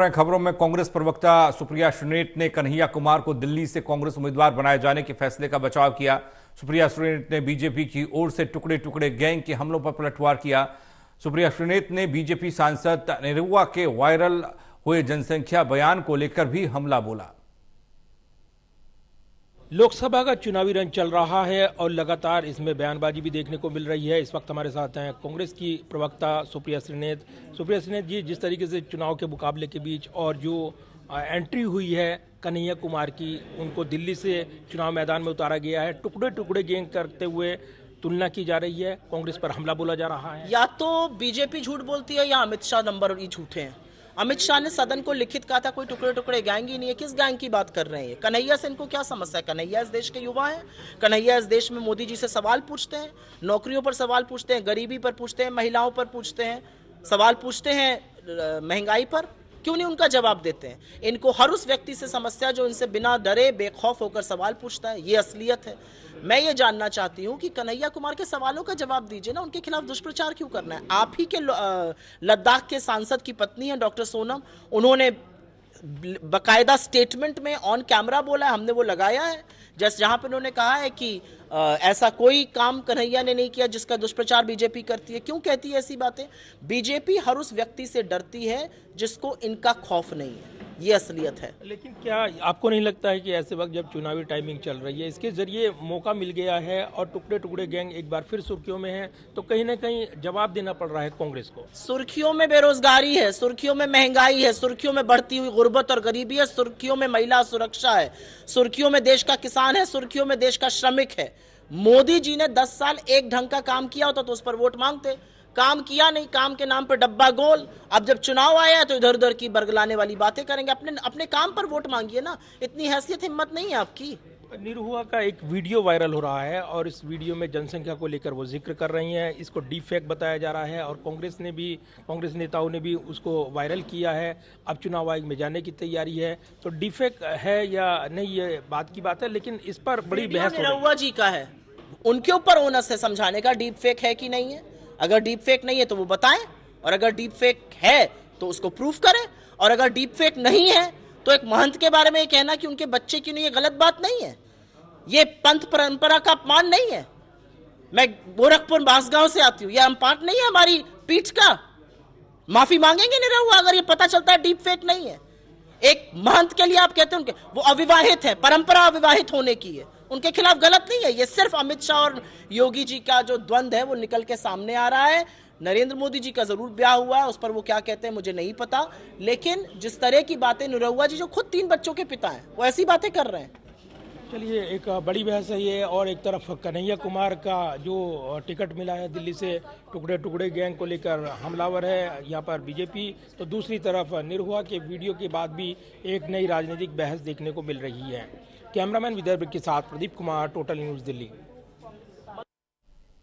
रहे हैं खबरों में। कांग्रेस प्रवक्ता सुप्रिया श्रीनेत ने कन्हैया कुमार को दिल्ली से कांग्रेस उम्मीदवार बनाए जाने के फैसले का बचाव किया। सुप्रिया श्रीनेत ने बीजेपी की ओर से टुकड़े टुकड़े गैंग के हमलों पर पलटवार किया। सुप्रिया श्रीनेत ने बीजेपी सांसद निरहुआ के वायरल हुए जनसंख्या बयान को लेकर भी हमला बोला। लोकसभा का चुनावी रन चल रहा है और लगातार इसमें बयानबाजी भी देखने को मिल रही है। इस वक्त हमारे साथ हैं कांग्रेस की प्रवक्ता सुप्रिया श्रीनेत। सुप्रिया श्रीनेत जी, जिस तरीके से चुनाव के मुकाबले के बीच और जो एंट्री हुई है कन्हैया कुमार की, उनको दिल्ली से चुनाव मैदान में उतारा गया है, टुकड़े टुकड़े गैंग करते हुए तुलना की जा रही है, कांग्रेस पर हमला बोला जा रहा है। या तो बीजेपी झूठ बोलती है या अमित शाह नंबर ही झूठे हैं। अमित शाह ने सदन को लिखित कहा था कोई टुकड़े टुकड़े गैंग ही नहीं है। किस गैंग की बात कर रहे हैं? कन्हैया से इनको क्या समस्या है? कन्हैया इस देश के युवा हैं। कन्हैया इस देश में मोदी जी से सवाल पूछते हैं, नौकरियों पर सवाल पूछते हैं, गरीबी पर पूछते हैं, महिलाओं पर पूछते हैं, सवाल पूछते हैं महंगाई पर। क्यों नहीं उनका जवाब देते हैं? इनको हर उस व्यक्ति से समस्या जो इनसे बिना डरे बेखौफ होकर सवाल पूछता है। ये असलियत है। मैं ये जानना चाहती हूँ कि कन्हैया कुमार के सवालों का जवाब दीजिए ना। उनके खिलाफ दुष्प्रचार क्यों करना है? आप ही के लद्दाख के सांसद की पत्नी है डॉक्टर सोनम, उन्होंने बकायदा स्टेटमेंट में ऑन कैमरा बोला है, हमने वो लगाया है, जहां पे उन्होंने कहा है कि ऐसा कोई काम कन्हैया ने नहीं किया जिसका दुष्प्रचार बीजेपी करती है। क्यों कहती है ऐसी बातें? बीजेपी हर उस व्यक्ति से डरती है जिसको इनका खौफ नहीं है। ये असलियत है। लेकिन क्या आपको नहीं लगता है कि ऐसे वक्त जब चुनावी टाइमिंग चल रही है, इसके जरिए मौका मिल गया है और टुकड़े टुकड़े गैंग एक बार फिर सुर्खियों में है, तो कहीं ना कहीं जवाब देना पड़ रहा है कांग्रेस को? सुर्खियों में बेरोजगारी है, सुर्खियों में महंगाई है, सुर्खियों में बढ़ती हुई गुर्बत और गरीबी है, सुर्खियों में महिला सुरक्षा है, सुर्खियों में देश का किसान है, सुर्खियों में देश का श्रमिक है। मोदी जी ने 10 साल एक ढंग का काम किया होता तो उस पर वोट मांगते। काम किया नहीं, काम के नाम पर डब्बा गोल। अब जब चुनाव आया तो इधर उधर की बरगलाने वाली बातें करेंगे। अपने काम पर वोट मांगिए ना। इतनी हैसियत हिम्मत नहीं है आपकी। निरहुआ का एक वीडियो वायरल हो रहा है और इस वीडियो में जनसंख्या को लेकर वो जिक्र कर रही हैं। इसको डीप फेक बताया जा रहा है और कांग्रेस नेताओं ने भी उसको वायरल किया है। अब चुनाव आयोग में जाने की तैयारी है। तो डीप फेक है या नहीं, ये बात की बात है, लेकिन इस पर बड़ी बहस हो रही है। निरहुआ जी का है, उनके ऊपर ओनस है समझाने का डीप फेक है कि नहीं है। अगर डीप फेक नहीं है तो वो बताएं, और अगर डीप फेक है तो उसको प्रूफ करें, और अगर डीप फेक नहीं है तो एक महंत के बारे में ये कहना कि उनके बच्चे क्यों नहीं, ये गलत बात नहीं है। ये पंथ परंपरा का अपमान नहीं है। मैं गोरखपुर बांसगांव से आती हूँ, ये अम्पाट नहीं है हमारी पीठ का। माफी मांगेंगे निरहुआ अगर ये पता चलता है डीप फेक नहीं है। एक महंत के लिए आप कहते हैं उनके, वो अविवाहित है, परंपरा अविवाहित होने की है, उनके खिलाफ गलत नहीं है। ये सिर्फ अमित शाह और योगी जी का जो द्वंद्व है वो निकल के सामने आ रहा है। नरेंद्र मोदी जी का जरूर ब्याह हुआ है, उस पर वो क्या कहते हैं मुझे नहीं पता, लेकिन जिस तरह की बातें निरहुआ जी जो खुद 3 बच्चों के पिता हैं वो ऐसी बातें कर रहे हैं। चलिए, एक बड़ी बहस है ये। और एक तरफ कन्हैया कुमार का जो टिकट मिला है दिल्ली से, टुकड़े टुकड़े गैंग को लेकर हमलावर है यहाँ पर बीजेपी, तो दूसरी तरफ निरहुआ के वीडियो के बाद भी एक नई राजनीतिक बहस देखने को मिल रही है। कैमरामैन विदर्भ के साथ प्रदीप कुमार, टोटल न्यूज़ दिल्ली।